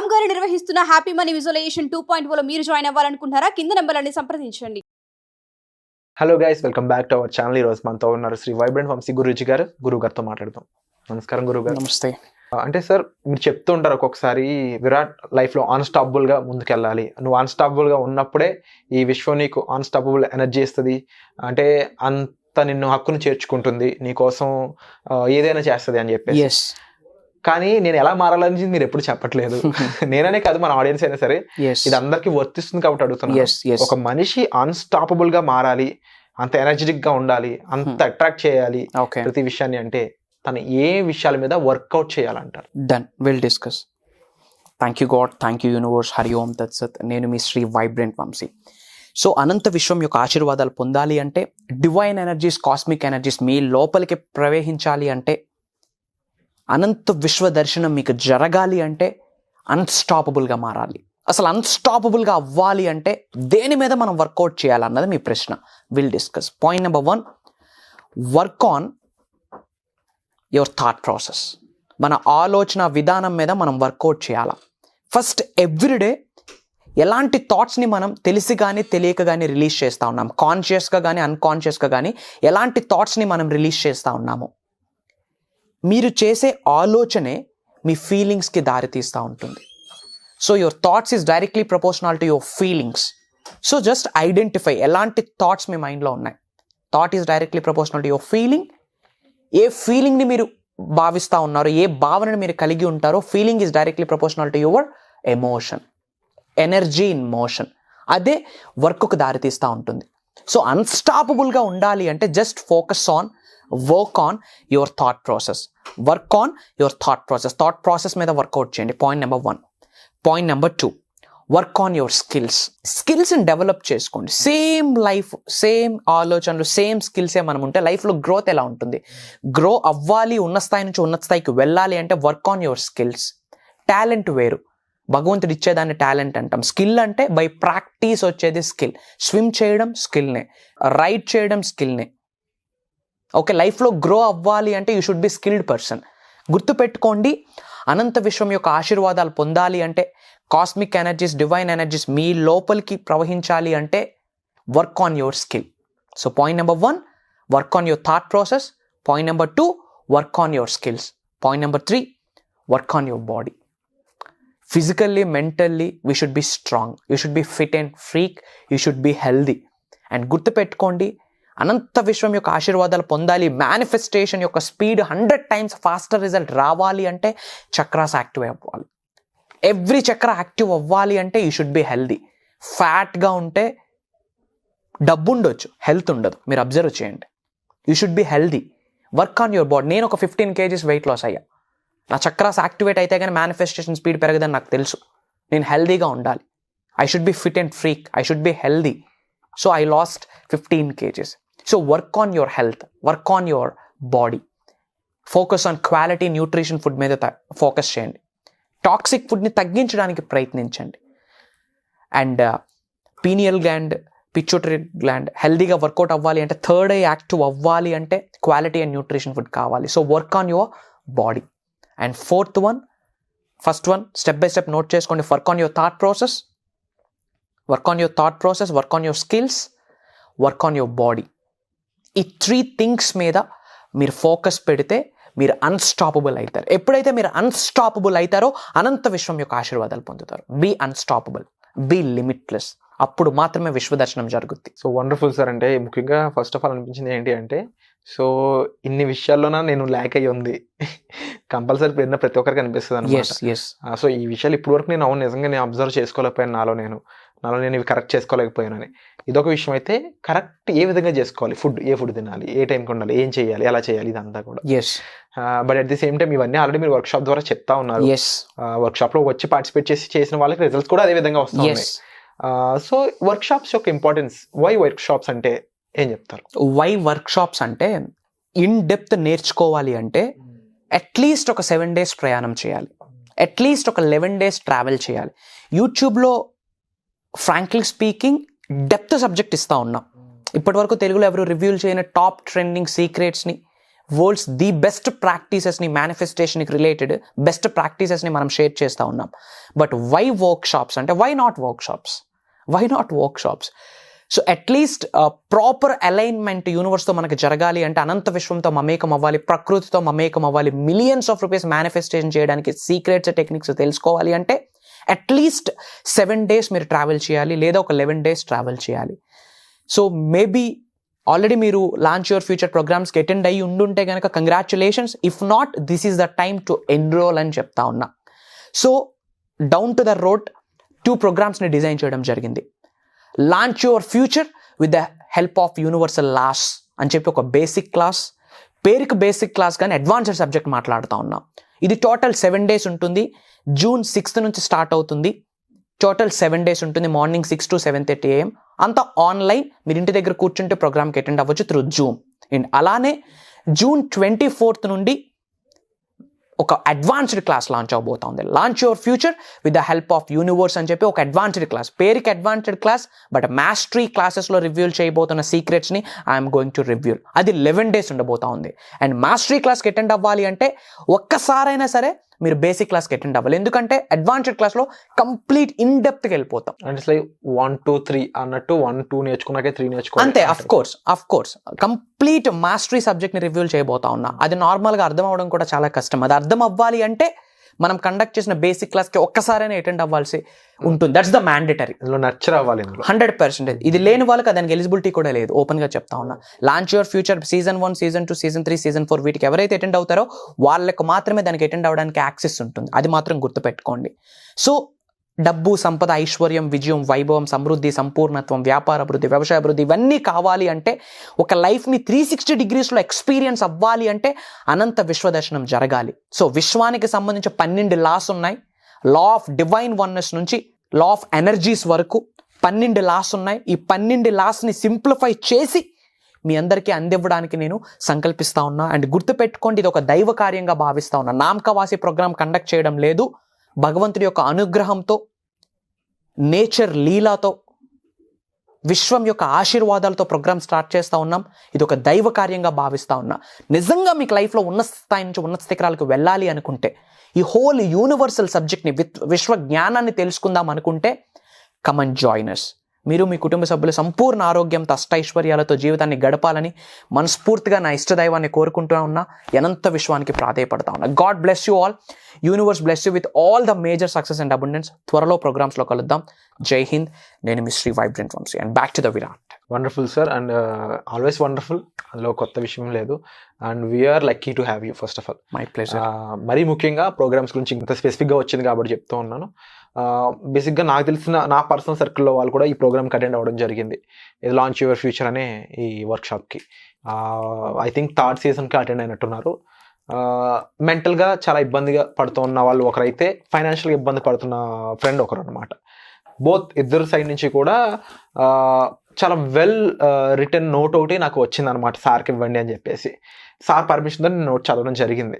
రామ్ గారు నిర్వహిస్తున్న happy money visualisation 2.0 లో మీరు జాయిన్ అవ్వాలనుకుంటున్నారా? కింద నెంబర్లని సంప్రదించండి. Hello guys, welcome back to our channel. ఈ రోజు మనతో ఉన్నారు శ్రీ వైబ్రెంట్ వంశీ గురూజీ గారు. గురువు గారితో మాట్లాడదాం. నమస్కారం గురువు గారు. నమస్తే. అంటే సార్, మీరు చెప్తూ ఉంటారు ఒక్కొక్కసారి విరాట్ లైఫ్లో అన్స్టాపబుల్ గా ముందుకెళ్ళాలి, నువ్వు అన్స్టాపబుల్ గా ఉన్నప్పుడే ఈ విశ్వం నీకు అన్స్టాపబుల్ ఎనర్జీ ఇస్తుంది, అంటే అంత నిన్ను హక్కును చేర్చుకుంటుంది, నీకోసం ఏదైనా చేస్తుంది అని చెప్పేసి. కానీ నేను ఎలా మారాలని మీరు ఎప్పుడు చెప్పట్లేదు. నేననే కాదు, మన ఆడియన్స్ అయినా సరే ఇది అందరికి వర్తిస్తుంది కాబట్టి అడుగుతున్నాను. ఒక మనిషి అన్స్టాపబుల్ గా మారాలి, అంత ఎనర్జెటిక్ గా ఉండాలి, అంత అట్రాక్ట్ చేయాలి ప్రతి విషయాన్ని, అంటే తను ఏ విషయాల మీద వర్కౌట్ చేయాలంటారు? Done, will discuss. Thank you God, thank you universe, హరి ఓం తత్సత్. నేను మీ శ్రీ వైబ్రెంట్ వంశీ. సో అనంత విశ్వం యొక్క ఆశీర్వాదాలు పొందాలి అంటే, డివైన్ ఎనర్జీస్, కాస్మిక్ ఎనర్జీస్ మీ లోపలికి ప్రవేశించాలి అంటే, అనంత విశ్వ దర్శనం మీకు జరగాలి అంటే అన్స్టాపబుల్గా మారాలి. అసలు అన్స్టాపబుల్గా అవ్వాలి అంటే దేని మీద మనం వర్కౌట్ చేయాలన్నది మీ ప్రశ్న. Will discuss. Point number 1, work on your thought process. మన ఆలోచన విధానం మీద మనం వర్కౌట్ చేయాలి. ఫస్ట్ ఎవ్రీడే ఎలాంటి థాట్స్ని మనం తెలిసి కానీ తెలియక కానీ రిలీజ్ చేస్తూ ఉన్నాం, కాన్షియస్గా కానీ అన్కాన్షియస్గా కానీ ఎలాంటి థాట్స్ని మనం రిలీజ్ చేస్తూ ఉన్నాము. మీరు చేసే ఆలోచనే మీ ఫీలింగ్స్కి దారితీస్తూ ఉంటుంది. So your thoughts is directly proportional to your feelings. So just identify ఎలాంటి థాట్స్ మీ మైండ్లో ఉన్నాయి. Thought is directly proportional to your feeling. ఏ ఫీలింగ్ని మీరు భావిస్తూ ఉన్నారో, ఏ భావనని మీరు కలిగి ఉంటారో, feeling is directly proportional to your emotion. Energy in motion. అదే వర్క్కు దారితీస్తూ ఉంటుంది. సో అన్స్టాపబుల్గా ఉండాలి అంటే just focus on, work on your thought process. Work on your thought process. Thought process మీద వర్కౌట్ చేయండి. Point number 1. Point number 2, work on your skills. స్కిల్స్ని డెవలప్ చేసుకోండి. సేమ్ లైఫ్, సేమ్ ఆలోచనలు, సేమ్ స్కిల్సే మనం ఉంటే లైఫ్లో గ్రోత్ ఎలా ఉంటుంది? గ్రో అవ్వాలి, ఉన్న స్థాయి నుంచి ఉన్నత స్థాయికి వెళ్ళాలి అంటే work on your skills. Talent వేరు, భగవంతుడు ఇచ్చేదాన్ని టాలెంట్ అంటాం. స్కిల్ అంటే బై ప్రాక్టీస్ వచ్చేది స్కిల్. స్విమ్ చేయడం స్కిల్నే, రైడ్ చేయడం స్కిల్నే. ఓకే, లైఫ్లో గ్రో అవ్వాలి అంటే you should be skilled person. గుర్తుపెట్టుకోండి, అనంత విశ్వం యొక్క ఆశీర్వాదాలు పొందాలి అంటే, కాస్మిక్ ఎనర్జీస్, డివైన్ ఎనర్జీస్ మీ లోపలికి ప్రవహించాలి అంటే work on your skill. So point number 1, work on your thought process. Point number 2, work on your skills. Point number 3, work on your body. Physically, mentally we should be strong. You should be fit and freak. You should be healthy. And గుర్తుపెట్టుకోండి, అనంత విశ్వం యొక్క ఆశీర్వాదాలు పొందాలి, manifestation యొక్క speed 100 times faster result రావాలి అంటే chakras active అవ్వాలి. Every చక్ర యాక్టివ్ అవ్వాలి అంటే యూ షుడ్ బి హెల్దీ. ఫ్యాట్గా ఉంటే డబ్బు ఉండొచ్చు, హెల్త్ ఉండదు. మీరు అబ్జర్వ్ చేయండి. You should be healthy. Work on your body. నేను ఒక 15 kgs వెయిట్ లాస్ అయ్యా. నా చక్రాస్ యాక్టివేట్ అయితే కానీ మేనిఫెస్టేషన్ స్పీడ్ పెరగదని నాకు తెలుసు. నేను హెల్దీగా ఉండాలి. I should be fit and freak. I should be healthy. So I last 15 kgs. So work on your health, work on your body. Focus on quality nutrition food మీద focus చేయండి. Toxic ఫుడ్ని తగ్గించడానికి ప్రయత్నించండి. And pineal gland, pituitary gland హెల్దీగా work out అవ్వాలి అంటే, third I active అవ్వాలి అంటే క్వాలిటీ అండ్ న్యూట్రిషన్ ఫుడ్ కావాలి. So work on your body. And fourth one, first one step by step note చేసుకోండి. Work on your thought process, work on your thought process, work on your skills, work on your body. ఈ 3 things మీద మీరు focus పెడితే మీరు unstoppable అవుతారు. ఎప్పుడైతే మీరు unstoppable అవుతారో అనంత విశ్వం యొక్క ఆశీర్వాదాలు పొందుతారు. Be unstoppable, be limitless. అప్పుడు మాత్రమే విశ్వదర్శనం జరుగుద్ది. So wonderful sir. అంటే ముఖ్యంగా ఫస్ట్ ఆఫ్ ఆల్ అనిపించింది ఏంటి అంటే, సో ఇన్ని విషయాల్లోనా నేను ల్యాక్ అయ్యి ఉంది, కంపల్సరీ విన్న ప్రతి ఒక్కరికి అనిపిస్తుంది అనమాట. సో ఈ విషయాలు ఇప్పటి వరకు నేను నిజంగా నేను అబ్జర్వ్ చేసుకోలేకపోయాను, నాలో నేను ఇవి కరెక్ట్ చేసుకోలేకపోయానని. ఇదొక విషయం. అయితే కరెక్ట్ ఏ విధంగా చేసుకోవాలి, ఫుడ్ ఏ ఫుడ్ తినాలి, ఏ టైంకి ఉండాలి, ఏం చేయాలి, ఎలా చేయాలి, ఇదంతా కూడా. But at the same time ఇవన్నీ ఆల్రెడీ మీరు వర్క్ షాప్ ద్వారా చెప్తా ఉన్నారు. వర్క్ షాప్ లో వచ్చి పార్టిసిపేట్ చేసిన వాళ్ళకి రిజల్ట్స్ కూడా అదే విధంగా వస్తాయి. సో వర్క్ షాప్స్ యొక్క ఇంపార్టెన్స్, వై వర్క్ షాప్స్ అంటే ఏం చెప్తారు? వై వర్క్ షాప్స్ అంటే, ఇన్ డెప్త్ నేర్చుకోవాలి అంటే అట్లీస్ట్ ఒక 7 days ప్రయాణం చేయాలి, అట్లీస్ట్ ఒక 11 days ట్రావెల్ చేయాలి. యూట్యూబ్లో ఫ్రాంక్లీ స్పీకింగ్ డెప్త్ సబ్జెక్ట్ ఇస్తూ ఉన్నాం. ఇప్పటి వరకు తెలుగులో ఎవరు రివ్యూలు చేయని టాప్ ట్రెండింగ్ సీక్రెట్స్ని వరల్డ్స్ ది బెస్ట్ ప్రాక్టీసెస్ని మేనిఫెస్టేషన్కి రిలేటెడ్ బెస్ట్ ప్రాక్టీసెస్ని మనం షేర్ చేస్తూ ఉన్నాం. బట్ వై వర్క్షాప్స్ అంటే why not workshops? So at least proper alignment యూనివర్స్తో మనకి జరగాలి అంటే అనంత విశ్వంతో మమేకం అవ్వాలి, ప్రకృతితో మమేకం అవ్వాలి, మిలియన్స్ ఆఫ్ రూపీస్ మేనిఫెస్టేషన్ చేయడానికి సీక్రెట్స్ టెక్నిక్స్ తెలుసుకోవాలి అంటే అట్లీస్ట్ 7 days మీరు ట్రావెల్ చేయాలి, లేదా ఒక 11 days ట్రావెల్ చేయాలి. సో మేబీ ఆల్రెడీ మీరు లాంచ్ యువర్ ఫ్యూచర్ ప్రోగ్రామ్స్కి అటెండ్ అయ్యి ఉండుంటే కనుక congratulations. If not, this is the time to enroll అని చెప్తా ఉన్నా. So down to the road 2 ప్రోగ్రామ్స్ని డిజైన్ చేయడం జరిగింది. Launch your future with the help of universal laws అని చెప్పి ఒక బేసిక్ క్లాస్, పేరుకి బేసిక్ క్లాస్ కానీ అడ్వాన్స్డ్ సబ్జెక్ట్ మాట్లాడుతూ ఉన్నాం. ఇది టోటల్ 7 days ఉంటుంది. June 6th నుంచి స్టార్ట్ అవుతుంది. టోటల్ 7 days ఉంటుంది. మార్నింగ్ 6 to 7:30 AM అంతా ఆన్లైన్. మీరు ఇంటి దగ్గర కూర్చుంటే ప్రోగ్రామ్కి అటెండ్ అవ్వచ్చు త్రూ జూమ్. అండ్ అలానే June 24th నుండి ఒక అడ్వాన్స్డ్ క్లాస్ లాంచ్ అవబోతుంది. Launch your future with the help of universe అని చెప్పి ఒక అడ్వాన్స్డ్ క్లాస్, పేరుకి అడ్వాన్స్డ్ క్లాస్ బట్ మాస్టరీ క్లాసెస్లో రివ్యూల్ చేయబోతున్న సీక్రెట్స్ని ఐఎమ్ గోయింగ్ టు రివ్యూల్. అది 11 days ఉండబోతా ఉంది. అండ్ మాస్టరీ క్లాస్కి అటెండ్ అవ్వాలి అంటే ఒక్కసారైనా సరే మీరు బేసిక్ క్లాస్కి అటెండ్ అవ్వాలి. ఎందుకంటే అడ్వాన్స్డ్ క్లాస్లో కంప్లీట్ ఇన్ డెప్త్కి వెళ్ళిపోతాం. అంటే ఇట్స్ లైక్ 1 2 3 అన్నట్టు 1 2 నేర్చుకున్నాకే 3 నేర్చుకోవాలి అంతే. అఫ్ కోర్స్ కంప్లీట్ మాస్టరీ సబ్జెక్ట్ని రివ్యూల్ చేయబోతా ఉన్నా. అది నార్మల్గా అర్థం అవ్వడం కూడా చాలా కష్టం. అది అర్థం అవ్వాలి అంటే మనం కండక్ట్ చేసిన బేసిక్ క్లాస్కి ఒక్కసారైనా అటెండ్ అవ్వాల్సి ఉంటుంది. That's the mandatory. నచ్చర్ అవ్వాలి 100%. ఇది లేని వాళ్ళకి దానికి ఎలిజిబిలిటీ కూడా లేదు. ఓపెన్గా చెప్తా ఉన్నా. Launch your future Season 1, Season 2, Season 3, Season 4 వీటికి ఎవరైతే అటెండ్ అవుతారో వాళ్ళకు మాత్రమే దానికి అటెండ్ అవ్వడానికి యాక్సెస్ ఉంటుంది. అది మాత్రం గుర్తుపెట్టుకోండి. సో డబ్బు, సంపద, ఐశ్వర్యం, విజయం, వైభవం, సమృద్ధి, సంపూర్ణత్వం, వ్యాపార అభివృద్ధి, వ్యవసాయ అభివృద్ధి ఇవన్నీ కావాలి అంటే, ఒక లైఫ్ని 360 degreesలో ఎక్స్పీరియన్స్ అవ్వాలి అంటే అనంత విశ్వదర్శనం జరగాలి. సో విశ్వానికి సంబంధించి 12 laws ఉన్నాయి. లా ఆఫ్ డివైన్ వన్నెస్ నుంచి లా ఆఫ్ ఎనర్జీస్ వరకు 12 laws ఉన్నాయి. ఈ 12 lawsని సింప్లిఫై చేసి మీ అందరికీ అందివ్వడానికి నేను సంకల్పిస్తా ఉన్నా. అండ్ గుర్తుపెట్టుకోండి, ఇది ఒక దైవ కార్యంగా భావిస్తా ఉన్నా. నామకవాసి ప్రోగ్రామ్ కండక్ట్ చేయడం లేదు. భగవంతుడి యొక్క అనుగ్రహంతో, నేచర్ లీలాతో, విశ్వం యొక్క ఆశీర్వాదాలతో ప్రోగ్రామ్ స్టార్ట్ చేస్తూ ఉన్నాం. ఇది ఒక దైవ కార్యంగా భావిస్తూ ఉన్నా. నిజంగా మీకు లైఫ్లో ఉన్నత స్థాయి నుంచి ఉన్నత శిఖరాలకు వెళ్ళాలి అనుకుంటే, ఈ హోల్ యూనివర్సల్ సబ్జెక్ట్ని విశ్వ జ్ఞానాన్ని తెలుసుకుందాం అనుకుంటే కమ్ అండ్ జాయిన్ us. మీరు మీ కుటుంబ సభ్యులు సంపూర్ణ ఆరోగ్యంతో, అష్టైశ్వర్యాలతో జీవితాన్ని గడపాలని మనస్ఫూర్తిగా నా ఇష్టదైవాన్ని కోరుకుంటూ ఉన్నా. అనంత విశ్వానికి ప్రాధేయపడతా ఉన్నా. God bless you all. Universe bless you with all the major success and abundance. త్వరలో ప్రోగ్రామ్స్లో కలుద్దాం. జై హింద్. నేను మీ Shri vibrant Vamshi. And back to the Virat. Wonderful sir. And always wonderful. అందులో కొత్త విషయం లేదు. And we're lucky to have you first of all. My pleasure. మరీ ముఖ్యంగా ప్రోగ్రామ్స్ గురించి ఇంత స్పెసిఫిక్గా వచ్చింది కాబట్టి చెప్తూ ఉన్నాను. బేసిక్గా నాకు తెలిసిన నా పర్సనల్ సర్కిల్లో వాళ్ళు కూడా ఈ ప్రోగ్రామ్కి అటెండ్ అవ్వడం జరిగింది. ఇది లాంచ్ యువర్ ఫ్యూచర్ అనే ఈ వర్క్షాప్కి. ఐ థింక్ 3rd seasonకి అటెండ్ అయినట్టున్నారు. మెంటల్గా చాలా ఇబ్బందిగా పడుతున్న వాళ్ళు ఒకరైతే, ఫైనాన్షియల్గా ఇబ్బంది పడుతున్న ఫ్రెండ్ ఒకరు అనమాట. బోత్ ఇద్దరు సైడ్ నుంచి కూడా చాలా వెల్ రిటర్న్ నోట్ ఒకటి నాకు వచ్చింది అనమాట. సార్కి ఇవ్వండి అని చెప్పేసి సార్ పర్మిషన్తో నేను నోట్ చదవడం జరిగింది.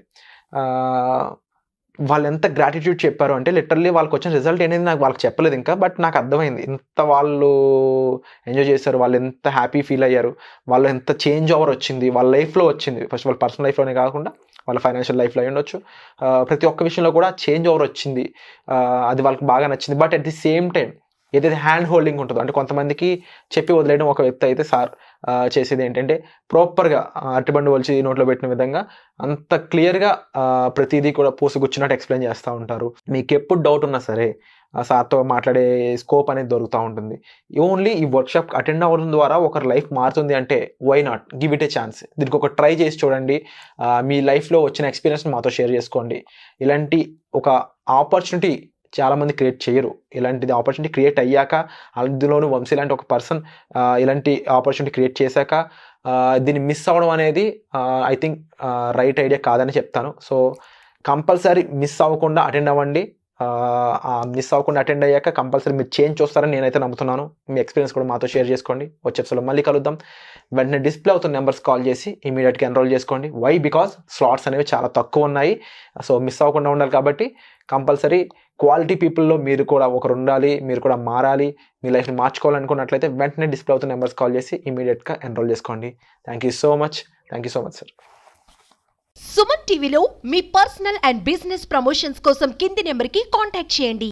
వాళ్ళు ఎంత గ్రాటిట్యూడ్ చెప్పారు అంటే, లిటరల్లీ వాళ్ళకి వచ్చిన రిజల్ట్ అనేది నాకు వాళ్ళకి చెప్పలేదు ఇంకా, బట్ నాకు అర్థమైంది ఎంత వాళ్ళు ఎంజాయ్ చేశారు, వాళ్ళు ఎంత హ్యాపీ ఫీల్ అయ్యారు, వాళ్ళు ఎంత చేంజ్ ఓవర్ వచ్చింది వాళ్ళ లైఫ్లో వచ్చింది. ఫస్ట్ వాళ్ళ పర్సనల్ లైఫ్లోనే కాకుండా వాళ్ళ ఫైనాన్షియల్ లైఫ్లో అయి ఉండొచ్చు. ప్రతి ఒక్క విషయంలో కూడా చేంజ్ ఓవర్ వచ్చింది. అది వాళ్ళకి బాగా నచ్చింది. But at the same time ఏదైతే హ్యాండ్ హోల్డింగ్ ఉంటుందో, అంటే కొంతమందికి చెప్పి వదిలేయడం ఒక వ్యక్తి అయితే, సార్ చేసేది ఏంటంటే ప్రాపర్గా అరటిబండు వలిచి నోట్లో పెట్టిన విధంగా అంత క్లియర్గా ప్రతిదీ కూడా పూసగుచ్చినట్టు ఎక్స్ప్లెయిన్ చేస్తూ ఉంటారు. మీకు ఎప్పుడు డౌట్ ఉన్నా సరే సార్తో మాట్లాడే స్కోప్ అనేది దొరుకుతూ ఉంటుంది. ఓన్లీ ఈ వర్క్షాప్ అటెండ్ అవ్వడం ద్వారా ఒకరి లైఫ్ మారుతుంది అంటే why not give it a chance. దీనికి ఒక ట్రై చేసి చూడండి. మీ లైఫ్లో వచ్చిన ఎక్స్పీరియన్స్ మాతో షేర్ చేసుకోండి. ఇలాంటి ఒక ఆపర్చునిటీ చాలామంది క్రియేట్ చేయరు. ఇలాంటిది ఆపర్చునిటీ క్రియేట్ అయ్యాక, అందులోనూ వంశీ లాంటి ఒక పర్సన్ ఇలాంటి ఆపర్చునిటీ క్రియేట్ చేశాక దీన్ని మిస్ అవ్వడం అనేది ఐ థింక్ రైట్ ఐడియా కాదని చెప్తాను. సో కంపల్సరీ మిస్ అవ్వకుండా అటెండ్ అవ్వండి. మిస్ అవ్వకుండా అటెండ్ అయ్యాక కంపల్సరీ మీరు చేంజ్ చూస్తారని నేనైతే నమ్ముతున్నాను. మీ ఎక్స్పీరియన్స్ కూడా మాతో షేర్ చేసుకోండి. వచ్చే ఎపిసోడ్లో మళ్ళీ కలుద్దాం. వెంటనే డిస్ప్లే అవుతున్న నెంబర్స్ కాల్ చేసి ఇమీడియట్గా ఎన్రోల్ చేసుకోండి. వై? బికాజ్ స్లాట్స్ అనేవి చాలా తక్కువ ఉన్నాయి. సో మిస్ అవ్వకుండా ఉండాలి కాబట్టి కంపల్సరీ క్వాలిటీ పీపుల్లో మీరు కూడా ఒకరు ఉండాలి. మీరు కూడా మారాలి. మీ లైఫ్ని మార్చుకోవాలనుకున్నట్లయితే వెంటనే డిస్ప్లే అవుతున్న నెంబర్స్ కాల్ చేసి ఇమీడియట్గా ఎన్రోల్ చేసుకోండి. Thank you so much sir. Suman టీవీలో మీ పర్సనల్ అండ్ బిజినెస్ ప్రమోషన్స్ కోసం కింది నెంబర్కి కాంటాక్ట్ చేయండి.